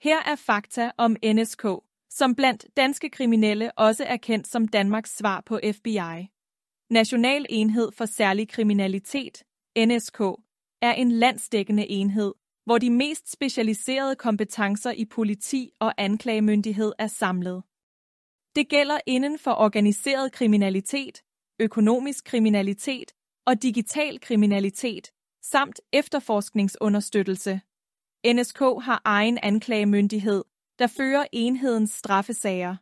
Her er fakta om NSK, som blandt danske kriminelle også er kendt som Danmarks svar på FBI. National Enhed for Særlig Kriminalitet, NSK, er en landsdækkende enhed, hvor de mest specialiserede kompetencer i politi og anklagemyndighed er samlet. Det gælder inden for organiseret kriminalitet, økonomisk kriminalitet og digital kriminalitet, samt efterforskningsunderstøttelse. NSK har egen anklagemyndighed, der fører enhedens straffesager.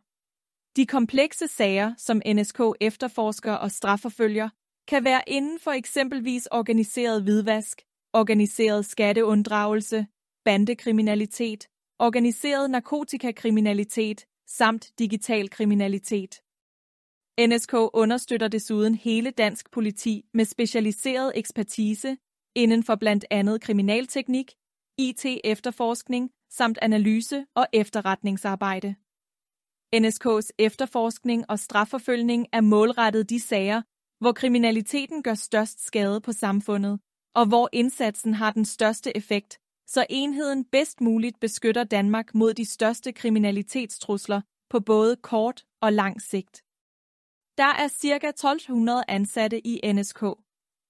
De komplekse sager, som NSK efterforsker og strafforfølger, kan være inden for eksempelvis organiseret hvidvask, organiseret skatteunddragelse, bandekriminalitet, organiseret narkotikakriminalitet samt digital kriminalitet. NSK understøtter desuden hele dansk politi med specialiseret ekspertise inden for blandt andet kriminalteknik, IT-efterforskning samt analyse og efterretningsarbejde. NSK's efterforskning og strafforfølgning er målrettet de sager, hvor kriminaliteten gør størst skade på samfundet, og hvor indsatsen har den største effekt, så enheden bedst muligt beskytter Danmark mod de største kriminalitetstrusler på både kort og lang sigt. Der er ca. 1200 ansatte i NSK.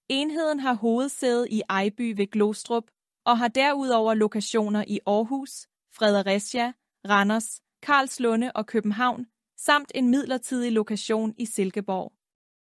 Enheden har hovedsæde i Ejby ved Glostrup og har derudover lokationer i Aarhus, Fredericia, Randers, Karlslunde og København, samt en midlertidig lokation i Silkeborg.